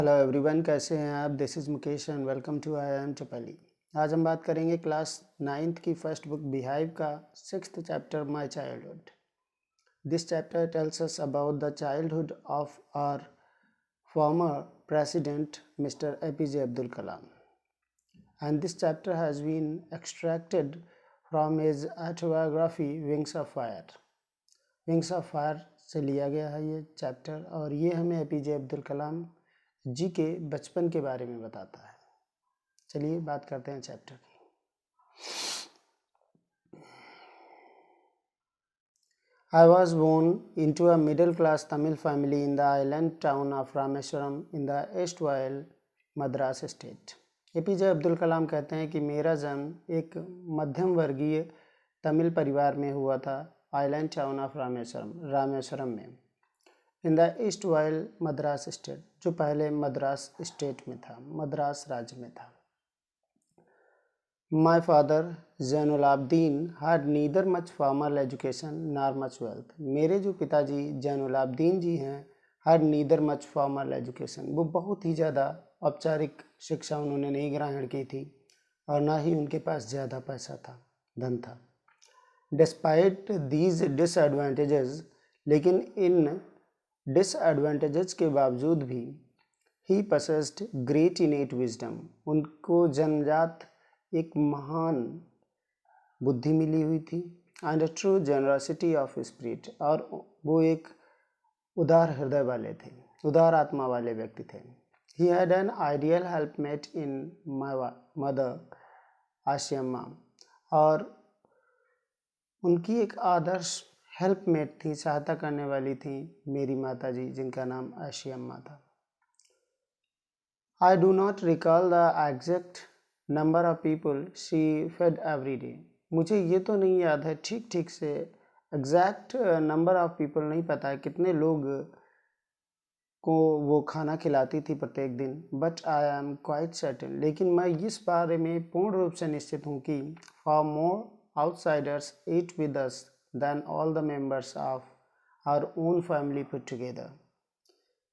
Hello everyone, कैसे हैं आप। This is Mukesh and welcome to I am चपली। आज हम बात करेंगे क्लास 9th की फर्स्ट बुक बिहाइव का 6th chapter my childhood. This chapter tells us about the childhood of our former president mister APJ Abdul Kalam, and this chapter has been extracted from his autobiography wings of fire. Wings of fire से लिया गया है ये chapter, और ये हमें APJ Abdul कलाम जी के बचपन के बारे में बताता है। चलिए बात करते हैं चैप्टर की। I was born into a middle class Tamil family in the island town of Rameswaram in the erstwhile Madras state. APJ Abdul Kalam कहते हैं कि मेरा जन्म एक मध्यम वर्गीय तमिल परिवार में हुआ था, आइलैंड टाउन ऑफ रामेश्वरम में, in the east while Madras state, जो पहले मद्रास स्टेट में था, मद्रास राज्य में था। My father Jainulabdeen had neither much formal education nor much wealth. मेरे जो पिताजी जैनुलाब्दीन जी हैं had neither much formal education, वो बहुत ही ज़्यादा औपचारिक शिक्षा उन्होंने नहीं ग्रहण की थी और ना ही उनके पास ज़्यादा पैसा था, धन था। Despite these disadvantages, लेकिन इन डिसएडवांटेजेस के बावजूद भी ही possessed great innate wisdom, उनको जन्मजात एक महान बुद्धि मिली हुई थी, and true generosity of spirit, और वो एक उदार हृदय वाले थे, उदार आत्मा वाले व्यक्ति थे। He had an ideal helpmate in my mother Ashiamma, और उनकी एक आदर्श हेल्पमेट थी, सहायता करने वाली थी मेरी माता जी, जिनका नाम आशियम्मा था। I do not recall the exact number of people she fed every day. मुझे ये तो नहीं याद है ठीक ठीक से, एग्जैक्ट नंबर ऑफ पीपल नहीं पता है कितने लोग को वो खाना खिलाती थी प्रत्येक दिन, but I am quite certain, लेकिन मैं इस बारे में पूर्ण रूप से निश्चित हूँ कि for more outsiders eat with us then all the members of our own family put together,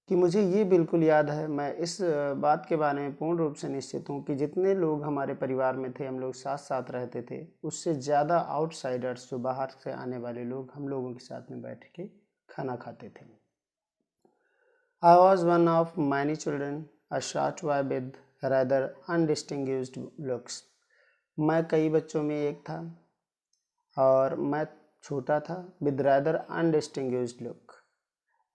कि मुझे ये बिल्कुल याद है, मैं इस बात के बारे में पूर्ण रूप से निश्चित हूँ कि जितने लोग हमारे परिवार में थे, हम लोग साथ साथ रहते थे, उससे ज़्यादा आउटसाइडर्स, जो बाहर से आने वाले लोग, हम लोगों के साथ में बैठ के खाना खाते थे। I was one of many children, a short boy with rather undistinguished looks. मैं कई बच्चों में एक था और मैं छोटा था, विद रैदर अनडिस्टिंग्विश्ड लुक,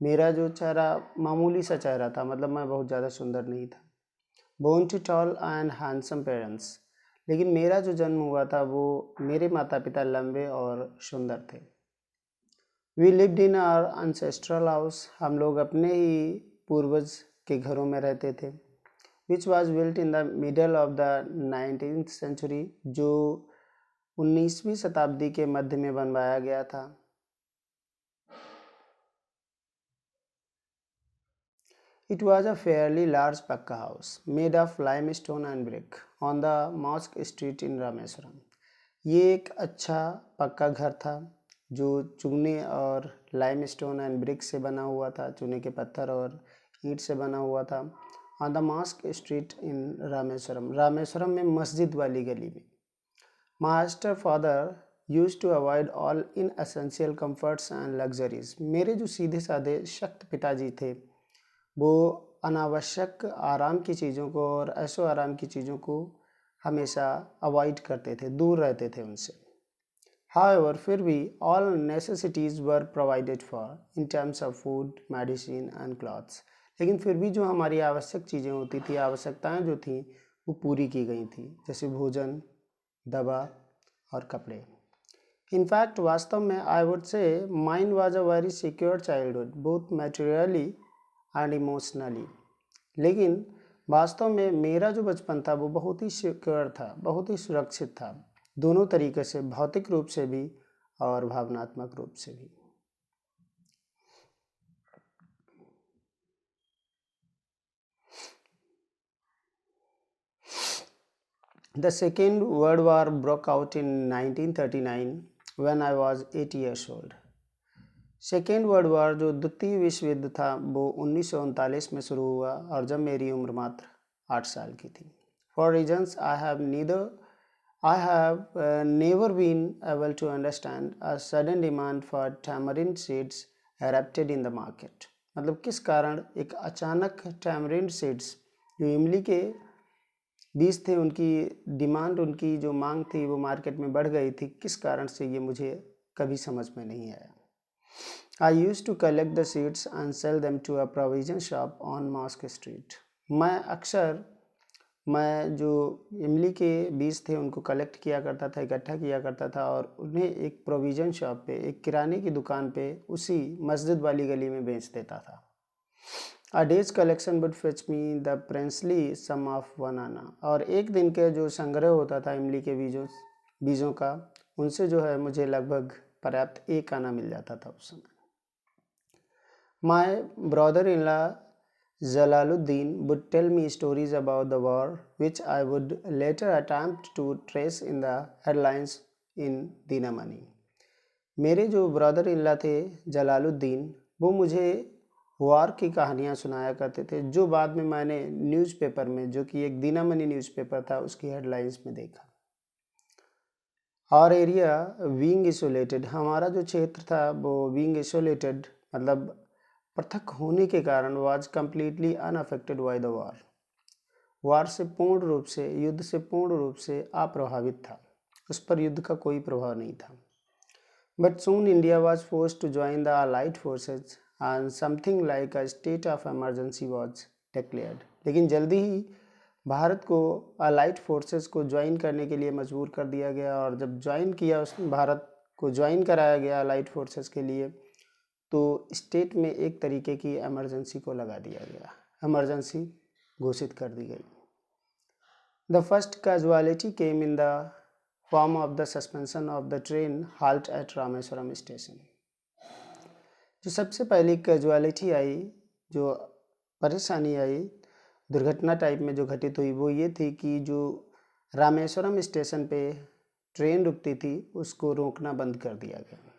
मेरा जो चेहरा मामूली सा चेहरा था, मतलब मैं बहुत ज़्यादा सुंदर नहीं था। Born to tall and handsome parents, लेकिन मेरा जो जन्म हुआ था वो मेरे माता पिता लंबे और सुंदर थे। We lived in our ancestral house, हम लोग अपने ही पूर्वज के घरों में रहते थे, which was built in the middle of the 19th century, जो 19वीं शताब्दी के मध्य में बनवाया गया था। It was a fairly large pakka house made of limestone and brick on the Mosque Street in Rameswaram. ये एक अच्छा पक्का घर था जो चूने और लाइमस्टोन एंड ब्रिक से बना हुआ था, चूने के पत्थर और ईंट से बना हुआ था, on the mosque street in Rameswaram, Rameswaram में मस्जिद वाली गली में। Master father use to avoid all inessential comforts and luxuries, मेरे जो सीधे साधे सख्त पिताजी थे वो अनावश्यक आराम की चीज़ों को और ऐशो आराम की चीज़ों को हमेशा अवॉइड करते थे, दूर रहते थे उनसे। हाउएवर, फिर भी all necessities were provided for in terms of food, medicine and clothes, लेकिन फिर भी जो हमारी आवश्यक चीज़ें होती थी, आवश्यकताएं जो थी, वो पूरी की गई थी, जैसे भोजन, दवा और कपड़े। इनफैक्ट वास्तव में I would say mine was a very secure childhood, both materially and emotionally, लेकिन वास्तव में मेरा जो बचपन था वो बहुत ही सिक्योर था, बहुत ही सुरक्षित था, दोनों तरीके से, भौतिक रूप से भी और भावनात्मक रूप से भी। The Second World War broke out in 1939 when I was 8 years old. Second world war जो द्वितीय विश्व युद्ध था वो 1939 में शुरू हुआ और जब मेरी उम्र मात्र 8 साल की थी। For reasons I have never been able to understand a sudden demand for tamarind seeds erupted in the market। मतलब किस कारण एक अचानक टैमरिंड सीड्स जो इमली के बीज थे उनकी डिमांड, उनकी जो मांग थी वो मार्केट में बढ़ गई थी, किस कारण से ये मुझे कभी समझ में नहीं आया। I used to collect the seeds and sell them to a provision shop on mosque street. मैं जो इमली के बीज थे उनको कलेक्ट किया करता था, इकट्ठा किया करता था और उन्हें एक प्रोविज़न शॉप पे, एक किराने की दुकान पे उसी मस्जिद वाली गली में बेच देता था। A day's collection would fetch me the princely sum of one anna. और एक दिन के जो संग्रह होता था इमली के बीजों का, उनसे जो है मुझे लगभग पर्याप्त 1 आना मिल जाता था उस समय। My brother in law Jalaluddin would tell me stories about the war, which I would later attempt to trace in the headlines in Dinamani। मेरे जो ब्रदर इन लॉ थे जलालुद्दीन, वो मुझे वार की कहानियाँ सुनाया करते थे, जो बाद में मैंने न्यूज़पेपर में, जो कि एक दिनामनी न्यूज़पेपर था, उसकी हेडलाइंस में देखा। और एरिया बीइंग इसोलेटेड, हमारा जो क्षेत्र था वो बीइंग इसोलेटेड मतलब पृथक होने के कारण was completely unaffected by the war. वार से पूर्ण रूप से, युद्ध से पूर्ण रूप से अप्रभावित था, उस पर युद्ध का कोई प्रभाव नहीं था। But soon India was forced to join the allied forces and something like a state of emergency was declared. लेकिन जल्दी ही भारत को अलाइड फोर्सेस को ज्वाइन करने के लिए मजबूर कर दिया गया, और जब ज्वाइन किया, उस भारत को ज्वाइन कराया गया अलाइड फोर्सेस के लिए, तो स्टेट में एक तरीके की इमरजेंसी को लगा दिया गया, इमरजेंसी घोषित कर दी गई। The first casualty came in the form of the suspension of the train halt at Rameswaram station. जो सबसे पहली कैजुअलिटी आई, जो परेशानी आई, दुर्घटना टाइप में जो घटित हुई, वो ये थी कि जो रामेश्वरम स्टेशन पे ट्रेन रुकती थी उसको रोकना बंद कर दिया गया।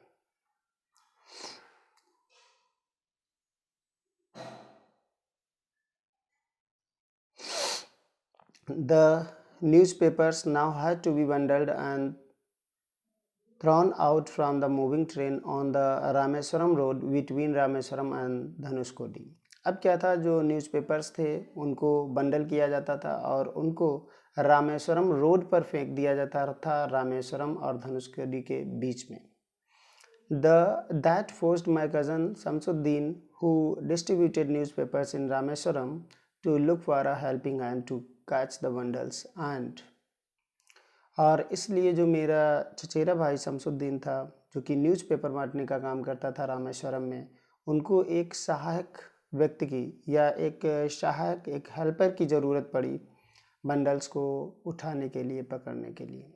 The newspapers now had to be bundled and thrown out from the moving train on the Rameswaram road between Rameswaram and Dhanushkodi। अब क्या था, जो न्यूज़पेपर्स थे उनको बंडल किया जाता था और उनको रामेश्वरम रोड पर फेंक दिया जाता था, रामेश्वरम और धनुषकोडी के बीच में। That forced my cousin Samsuddin, who distributed newspapers in Rameswaram, to look for a helping hand to catch the bundles and। और इसलिए जो मेरा चचेरा भाई शमसुद्दीन था, जो कि न्यूज़पेपर बांटने का काम करता था रामेश्वरम में, उनको एक सहायक व्यक्ति की या एक हेल्पर की ज़रूरत पड़ी बंडल्स को उठाने के लिए, पकड़ने के लिए।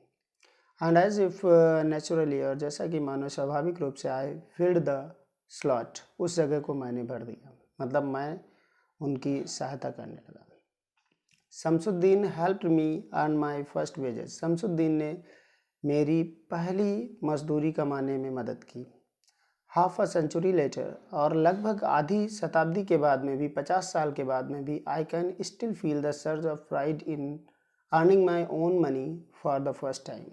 एंड एज इफ नेचुरली, और जैसा कि मानो स्वाभाविक रूप से, आई फिल्ड द स्लॉट, उस जगह को मैंने भर दिया, मतलब मैं उनकी सहायता करने लगा। Shamsuddin helped me earn my first wages. Shamsuddin ने मेरी पहली मजदूरी कमाने में मदद की। हाफ अ सेंचुरी लेटर, और लगभग आधी शताब्दी के बाद में भी, 50 साल के बाद में भी, I can still feel the surge of pride in earning my own money for the first time.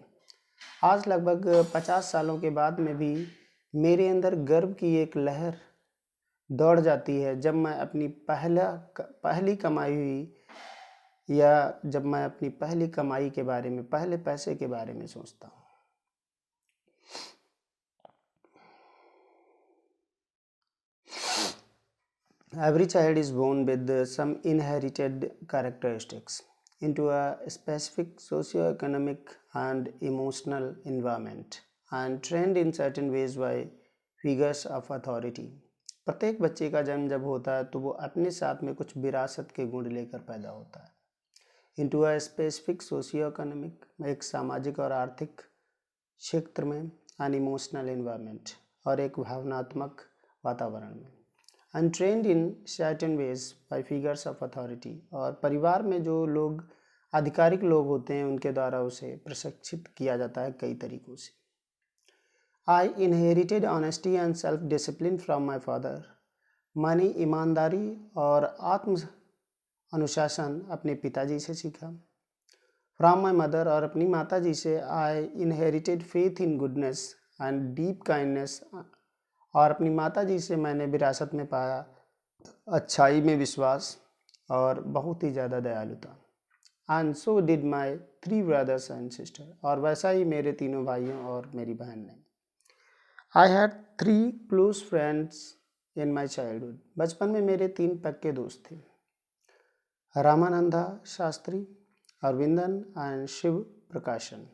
आज लगभग 50 सालों के बाद में भी मेरे अंदर गर्व की एक लहर दौड़ जाती है जब मैं अपनी पहली कमाई हुई, या जब मैं अपनी पहली कमाई के बारे में, पहले पैसे के बारे में सोचता हूँ। Every child is born with some inherited characteristics into a specific socio-economic and emotional environment and trained in certain ways by figures of authority। प्रत्येक बच्चे का जन्म जब होता है तो वो अपने साथ में कुछ विरासत के गुण लेकर पैदा होता है। Into a specific socio economic, एक सामाजिक और आर्थिक क्षेत्र में, एन इमोशनल एनवायरनमेंट, और एक भावनात्मक वातावरण में, untrained in certain veg bye figures of authority, और परिवार में जो लोग आधिकारिक लोग होते हैं उनके द्वारा उसे प्रशिक्षित किया जाता है कई तरीक़ों से। आई inherited honesty and self discipline from my father. मैंने ईमानदारी और आत्म अनुशासन अपने पिताजी से सीखा। फ्रॉम माई मदर, और अपनी माता जी से आई inherited faith in goodness and deep kindness. और अपनी माता जी से मैंने विरासत में पाया अच्छाई में विश्वास और बहुत ही ज़्यादा दयालुता। And so did my 3 brothers and sister, और वैसा ही मेरे तीनों भाइयों और मेरी बहन ने। I had 3 close friends in my childhood. बचपन में मेरे 3 पक्के दोस्त थे, रामानंदा शास्त्री, अरविंदन एंड शिव प्रकाशन।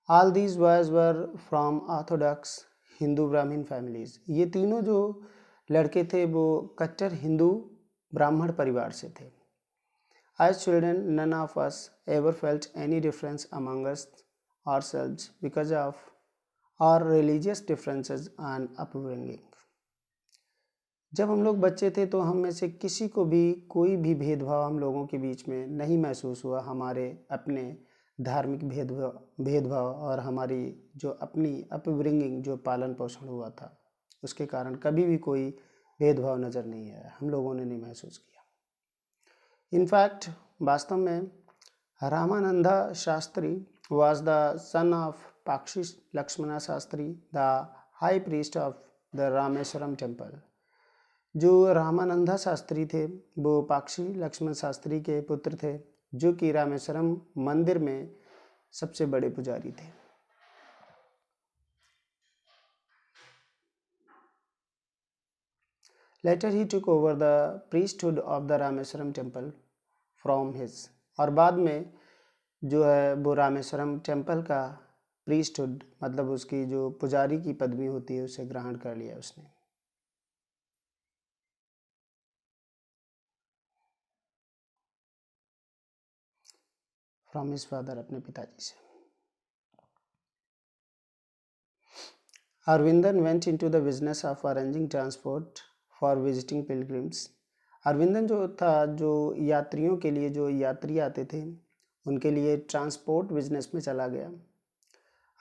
All these boys were from Orthodox Hindu ब्राह्मण फैमिलीज। ये तीनों जो लड़के थे वो कट्टर हिंदू ब्राह्मण परिवार से थे। As children, none of us ever felt any difference among us ourselves because of our religious differences and upbringing. जब हम लोग बच्चे थे तो हम में से किसी को भी कोई भी भेदभाव हम लोगों के बीच में नहीं महसूस हुआ। हमारे अपने धार्मिक भेदभाव और हमारी जो अपनी अपब्रिंगिंग जो पालन पोषण हुआ था उसके कारण कभी भी कोई भेदभाव नज़र नहीं आया, हम लोगों ने नहीं महसूस किया। इनफैक्ट वास्तव में Ramananda Shastri was the son of Pakshi Lakshmana Shastri, the high priest of the Rameswaram temple. जो रामानंदा शास्त्री थे वो पाक्षी लक्ष्मण शास्त्री के पुत्र थे, जो कि रामेश्वरम मंदिर में सबसे बड़े पुजारी थे। Later he took over the priesthood of the Rameswaram temple from his, और बाद में जो है वो रामेश्वरम टेम्पल का प्रीस्टहुड मतलब उसकी जो पुजारी की पदवी होती है उसे ग्रहण कर लिया उसने। फ्रॉम हिज फादर, अपने पिताजी से। Aravindan went into the business of arranging transport for visiting pilgrims. Aravindan जो था, जो यात्रियों के लिए, जो यात्री आते थे उनके लिए ट्रांसपोर्ट बिजनेस में चला गया।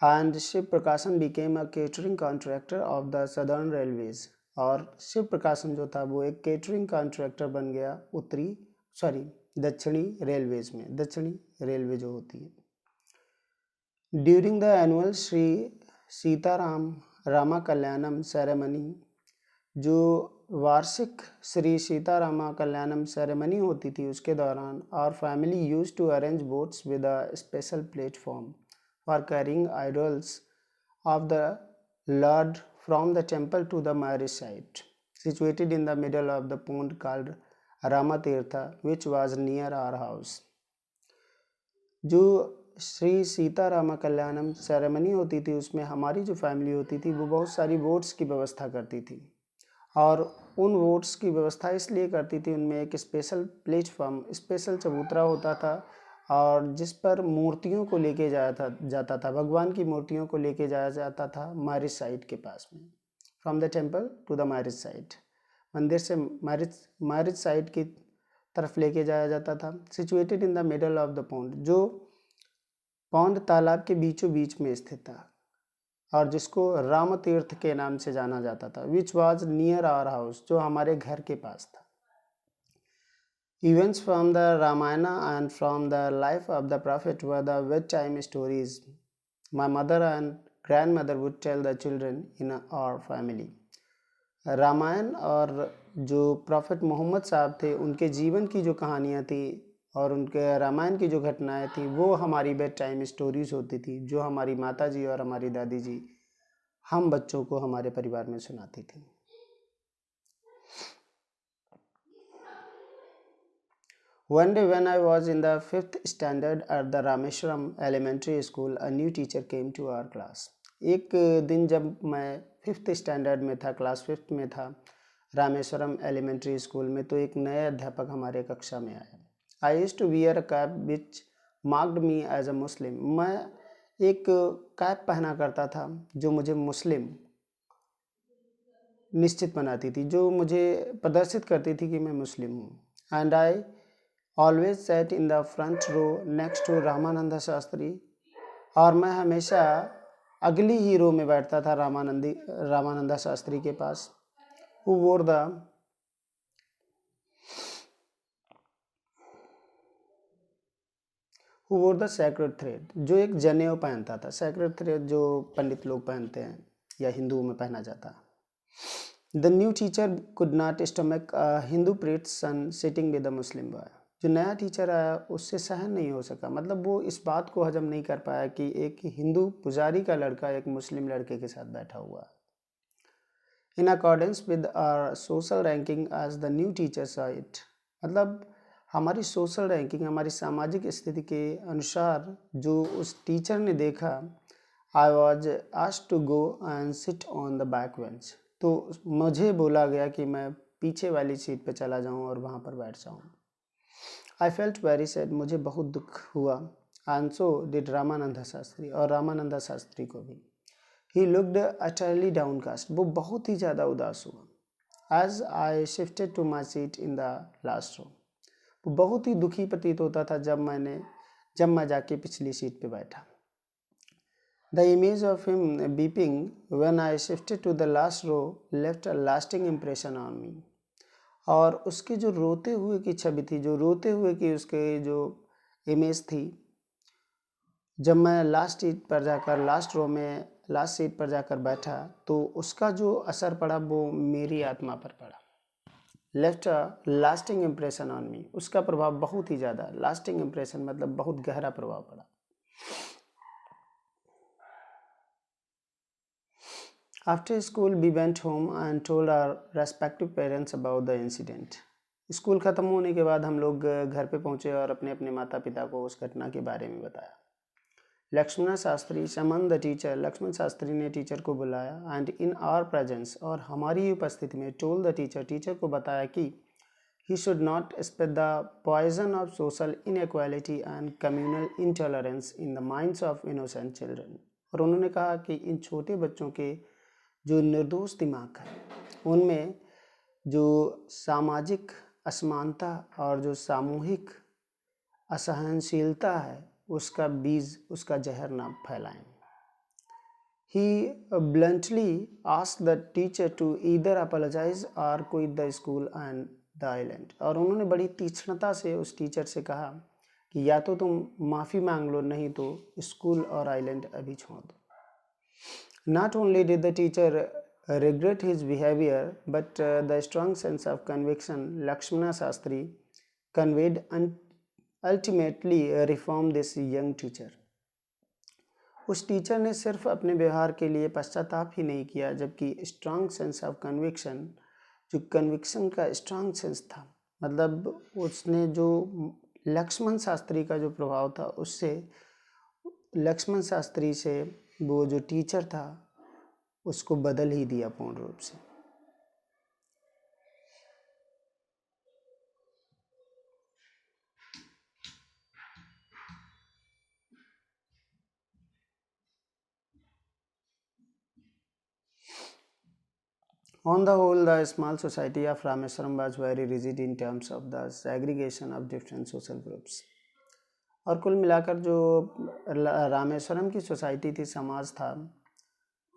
एंड शिव प्रकाशन became a catering contractor of the southern railways, और शिव प्रकाशन जो था वो एक केटरिंग कॉन्ट्रैक्टर बन गया दक्षिणी रेलवेज में, दक्षिणी रेलवे जो होती है। During the annual Shri Sitaram Rama Kalyanam ceremony, जो वार्षिक श्री सीतारामा कल्याणम सेरेमनी होती थी उसके दौरान, our family used to arrange boats with a special platform for carrying idols of the lord from the temple to the marriage site situated in the middle of the pond called Rama Tirtha which was near our house. जो श्री सीतारामा कल्याणम ceremony होती थी उसमें हमारी जो family होती थी वो बहुत सारी बोट्स की व्यवस्था करती थी, और उन बोट्स की व्यवस्था इसलिए करती थी, उनमें एक स्पेशल प्लेटफॉर्म, स्पेशल चबूतरा होता था, और जिस पर मूर्तियों को लेके जाता था, भगवान की मूर्तियों को लेके जाया जाता था मैरिज साइट के पास में। From the temple to the marriage site, मंदिर से मैरिज साइट की तरफ लेके जाया जाता था। Situated in the middle of the pond, जो पौंड तालाब के बीचों बीच में स्थित था और जिसको राम तीर्थ के नाम से जाना जाता था, which was near our house, जो हमारे घर के पास था। Events from the Ramayana and from the life of the prophet were the bedtime stories my mother and grandmother would tell the children in our family. Ramayan और जो prophet Mohammad साहब थे उनके जीवन की जो कहानियाँ थी और उनके रामायण की जो घटनाएं थी वो हमारी बेड टाइम स्टोरीज होती थी, जो हमारी माता जी और हमारी दादी जी हम बच्चों को हमारे परिवार में सुनाती थी। One day when I was in the 5th standard at the Rameshwaram Elementary School, a new teacher came to our class. एक दिन जब मैं 5th स्टैंडर्ड में था, क्लास 5th में था रामेश्वरम एलिमेंट्री स्कूल में, तो एक नया अध्यापक हमारे कक्षा में आया। I used to wear a cap which marked me as a Muslim. मैं एक कैप पहना करता था जो मुझे मुस्लिम निश्चित बनाती थी, जो मुझे प्रदर्शित करती थी कि मैं मुस्लिम हूँ। And I always sat in the front row next to Ramananda Shastri, और मैं हमेशा अगली ही रो में बैठता था रामानंदा शास्त्री के पास। Who wore the sacred thread, जो एक जनेऊ पहनता था। सैक्रेड थ्रेड जो पंडित लोग पहनते हैं या हिंदुओं में पहना जाता है। The new teacher could not stomach Hindu priest son sitting with the Muslim boy. जो नया टीचर आया उससे सहन नहीं हो सका, मतलब वो इस बात को हजम नहीं कर पाया कि एक हिंदू पुजारी का लड़का एक मुस्लिम लड़के के साथ बैठा हुआ है। In accordance with our social ranking as the new teacher saw it, मतलब हमारी सोशल रैंकिंग, हमारी सामाजिक स्थिति के अनुसार जो उस टीचर ने देखा, I was asked to go and sit on the back bench, तो मुझे बोला गया कि मैं पीछे वाली सीट पर चला जाऊं और वहां पर बैठ जाऊं। आई फेल्ट वेरी सैड, मुझे बहुत दुख हुआ। And so did Ramananda Shastri, और रामानंदा शास्त्री को भी। ही लुक्ड अटरली डाउनकास्ट, वो बहुत ही ज़्यादा उदास हुआ। As I shifted to my seat in the last row, वो बहुत ही दुखी प्रतीत होता था जब मैं जाके पिछली सीट पे बैठा। The image of him weeping when I shifted to the last row left a lasting impression on me, और उसके जो रोते हुए की छवि थी, जो रोते हुए की उसके जो इमेज थी, जब मैं लास्ट सीट पर जाकर बैठा तो उसका जो असर पड़ा वो मेरी आत्मा पर पड़ा। Left a lasting impression on मी, उसका प्रभाव बहुत ही ज़्यादा, लास्टिंग इम्प्रेशन मतलब बहुत गहरा प्रभाव पड़ा। After school we went home and told our respective parents about the incident. School ख़त्म होने के बाद हम लोग घर पे पहुँचे और अपने अपने माता पिता को उस घटना के बारे में बताया। Lakshman Shastri summon the teacher, Lakshman Shastri ने टीचर को बुलाया। एंड इन आवर प्रेजेंस, और हमारी उपस्थिति में, टोल्ड द टीचर को बताया कि he should not spread the poison of social inequality and communal intolerance in the minds of innocent children. और उन्होंने कहा कि इन छोटे बच्चों के जो निर्दोष दिमाग है, उनमें जो सामाजिक असमानता और जो सामूहिक असहनशीलता है, उसका बीज, उसका जहर ना फैलाएं। He bluntly asked the teacher to either apologize or quit the school and the island। और उन्होंने बड़ी तीक्ष्णता से उस टीचर से कहा कि या तो तुम माफ़ी मांग लो, नहीं तो स्कूल और आइलैंड अभी छोड़ दो। Not only did the teacher regret his behavior, but the strong sense of conviction Lakshmana Shastri conveyed ultimately reformed this young teacher। उस टीचर ने सिर्फ अपने व्यवहार के लिए पश्चाताप ही नहीं किया, जबकि स्ट्रांग सेंस ऑफ कन्विक्शन, जो कन्विक्शन का स्ट्रांग सेंस था, मतलब उसने जो लक्ष्मण शास्त्री का जो प्रभाव था, उससे लक्ष्मण शास्त्री से वो जो टीचर था उसको बदल ही दिया पूर्ण रूप से। On the whole, the small society of Rameswaram was very rigid in terms of the segregation of different social groups। और कुल मिलाकर जो रामेश्वरम की सोसाइटी थी, समाज था,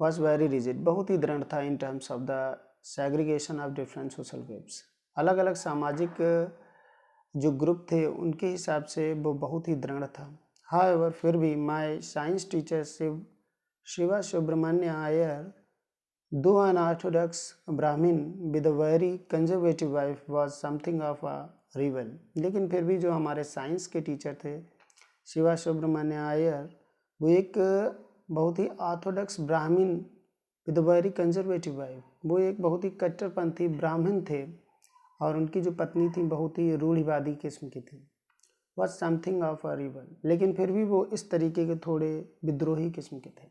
वॉज वेरी रिजिड, बहुत ही दृढ़ था in terms of the segregation of different social groups. अलग अलग सामाजिक जो ग्रुप थे उनके हिसाब से वो बहुत ही दृढ़ था। हाउएवर, फिर भी my science teacher Shiva Subramania Iyer, though an orthodox Brahmin with a very conservative wife, was something of a rebel. लेकिन फिर भी जो हमारे साइंस के टीचर थे शिवा सुब्रमण्य आयर, वो एक बहुत ही Orthodox Brahmin with a very conservative wife, वो एक बहुत ही कट्टरपंथी ब्राह्मण थे और उनकी जो पत्नी थी बहुत ही रूढ़िवादी किस्म की थी। Was something of a rebel, लेकिन फिर भी वो इस तरीके के थोड़े विद्रोही किस्म के थे।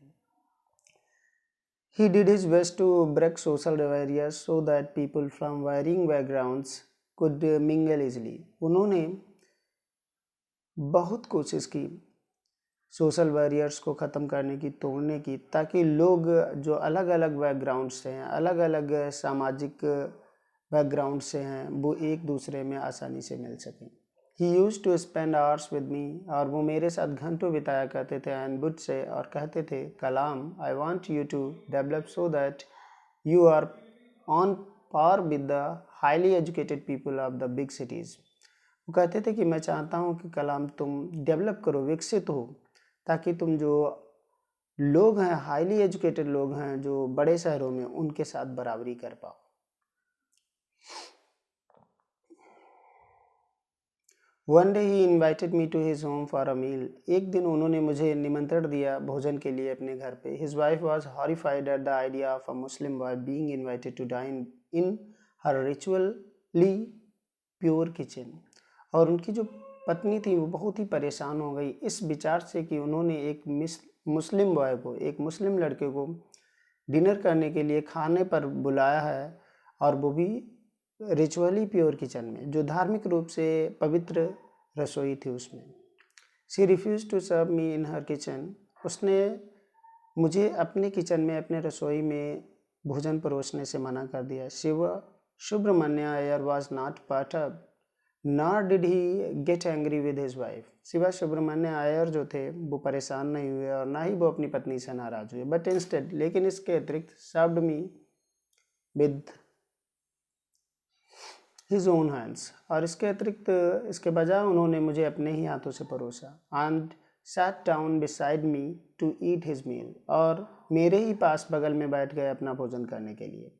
He did his best to break social barriers so that people from varying backgrounds could mingle easily। उन्होंने बहुत कोशिश की सोशल बैरियर्स को ख़त्म करने की, तोड़ने की, ताकि लोग जो अलग अलग बैकग्राउंड से हैं, अलग अलग सामाजिक बैकग्राउंड से हैं, वो एक दूसरे में आसानी से मिल सकें। He used to spend hours with me, और वो मेरे साथ घंटों बिताया करते थे, एंड वुड से, और कहते थे, Kalam, I want you to develop so that you are on par with the highly educated people of the big cities। वो कहते थे कि मैं चाहता हूँ कि कलाम तुम डेवलप करो, विकसित हो, ताकि तुम जो लोग हैं, हाईली एजुकेटेड लोग हैं जो बड़े शहरों में, उनके साथ बराबरी कर पाओ। One day he invited me to his home for a meal. एक दिन उन्होंने मुझे निमंत्रण दिया भोजन के लिए अपने घर पे। His wife was horrified at the idea of a Muslim boy being invited to dine in her ritually pure kitchen. और उनकी जो पत्नी थी वो बहुत ही परेशान हो गई इस विचार से कि उन्होंने एक मुस्लिम बॉय को, एक मुस्लिम लड़के को डिनर करने के लिए खाने पर बुलाया है, और वो भी रिचुअली प्योर किचन में, जो धार्मिक रूप से पवित्र रसोई थी उसमें। She refuse to serve me in her kitchen. उसने मुझे अपने किचन में, अपने रसोई में भोजन परोसने से मना कर दिया। Shiva Subramania Iyer was not perturbed, nor did he get angry with his wife. Shiva Subramania Iyer जो थे वो परेशान नहीं हुए, और ना ही वो अपनी पत्नी से नाराज हुए, बट इंस्टेड, लेकिन इसके अतिरिक्त, served me with his own hands, और इसके अतिरिक्त, इसके बजाय उन्होंने मुझे अपने ही हाथों से परोसा। And sat down beside me to eat his meal, और मेरे ही पास बगल में बैठ गए अपना भोजन करने के लिए।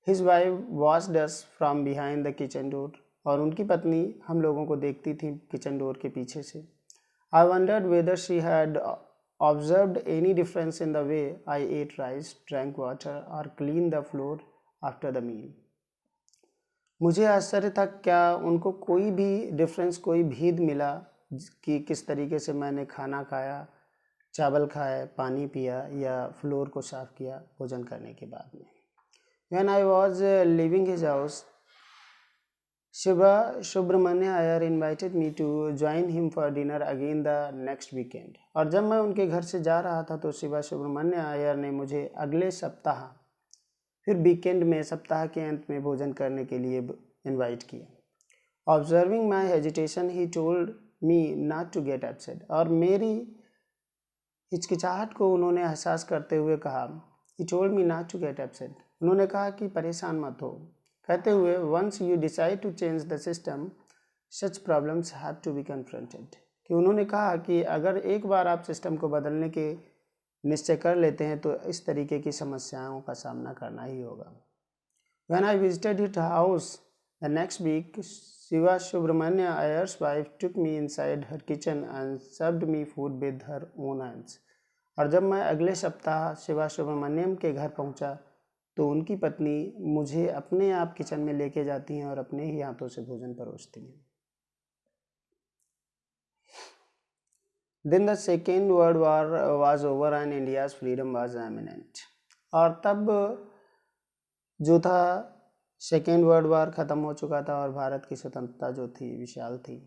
His wife watched us from behind the kitchen door, और उनकी पत्नी हम लोगों को देखती थी किचन डोर के पीछे से। I wondered whether she had observed any difference in the way I ate rice, drank water और clean the floor after the meal. मुझे आश्चर्य था, क्या उनको कोई भी डिफरेंस, कोई भेद मिला कि किस तरीके से मैंने खाना खाया, चावल खाए, पानी पिया, या फ्लोर को साफ़ किया भोजन करने के बाद में। When I was leaving his house, Shiva Subramanya Iyer invited me to join him for dinner again the next weekend। और जब मैं उनके घर से जा रहा था तो शिवा सुब्रमण्य अय्यर ने मुझे अगले सप्ताह, फिर वीकेंड में, सप्ताह के अंत में भोजन करने के लिए इनवाइट किया। Observing my hesitation he told me not to get upset, और मेरी हिचकिचाहट को उन्होंने एहसास करते हुए कहा, he told me not to get upset, उन्होंने कहा कि परेशान मत हो, कहते हुए, once you decide to change the system such problems have to be confronted, कि उन्होंने कहा कि अगर एक बार आप सिस्टम को बदलने के निश्चय कर लेते हैं तो इस तरीके की समस्याओं का सामना करना ही होगा। When I visited his house the next week, Shiva Subramanya Iyer's wife took me inside her kitchen and served me food with her own hands। और जब मैं अगले सप्ताह शिवा सुब्रमण्यम के घर पहुंचा तो उनकी पत्नी मुझे अपने आप किचन में लेके जाती हैं और अपने ही हाथों से भोजन परोसती हैं। Then the Second World War was over and India's freedom was imminent। और तब जो था, सेकेंड वर्ल्ड वार ख़त्म हो चुका था और भारत की स्वतंत्रता जो थी विशाल थी।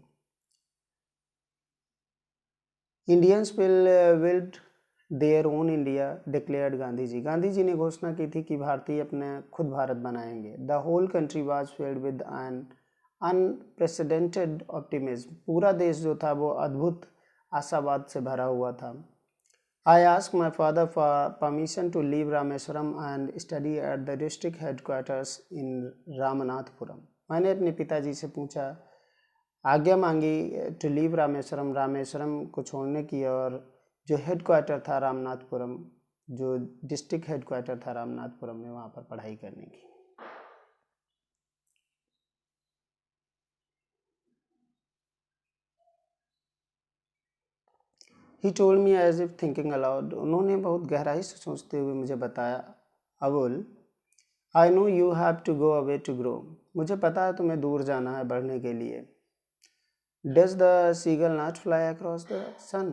Indians will build their own India declared Gandhi ji. Gandhi ji ने घोषणा की थी कि भारतीय अपने खुद भारत बनाएंगे। The whole country was filled with an unprecedented optimism. पूरा देश जो था वो अद्भुत आशावाद से भरा हुआ था। I asked my father for permission to leave Rameswaram and study at the district headquarters in Ramanathapuram। मैंने अपने पिताजी से पूछा, आज्ञा मांगी टू लीव रामेश्वरम, रामेश्वरम को छोड़ने की, और जो हेडक्वार्टर था रामनाथपुरम, जो डिस्ट्रिक्ट हेडक्वार्टर था रामनाथपुरम में, वहाँ पर पढ़ाई करने की। He told me as if thinking aloud। उन्होंने बहुत गहराई से सोचते हुए मुझे बताया, Abul, I know you have to go away to grow। मुझे पता है तुम्हें दूर जाना है बढ़ने के लिए। Does the seagull not fly across the sun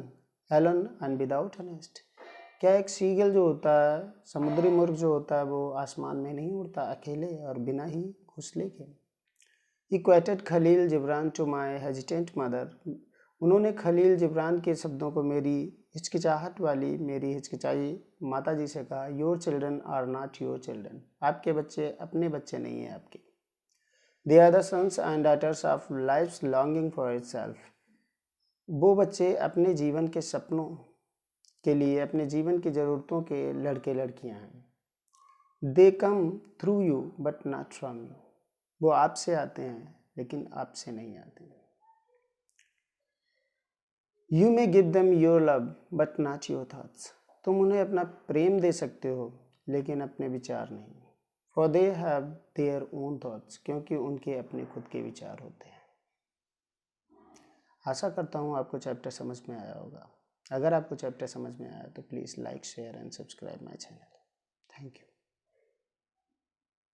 alone and without a nest? क्या एक सीगल जो होता है, समुद्री मुर्ग जो होता है, वो आसमान में नहीं उड़ता अकेले और बिना ही घोंसले के? He quoted Khalil Gibran to my hesitant mother. उन्होंने खलील जिब्रान के शब्दों को मेरी हिचकिचाहट वाली, मेरी हिचकिचाई माता जी से कहा, your children are not your children. आपके बच्चे अपने बच्चे नहीं हैं आपके। They are the sons and daughters of life's longing for itself. वो बच्चे अपने जीवन के सपनों के लिए, अपने जीवन की ज़रूरतों के लड़के लड़कियां हैं। They come through you but not from you. वो आपसे आते हैं लेकिन आपसे नहीं आते। You may give them your love but not your thoughts. तुम उन्हें अपना प्रेम दे सकते हो लेकिन अपने विचार नहीं। For they have their own thoughts. क्योंकि उनके अपने खुद के विचार होते हैं। आशा करता हूँ आपको चैप्टर समझ में आया होगा। अगर आपको चैप्टर समझ में आया तो please like share and subscribe my channel. Thank you.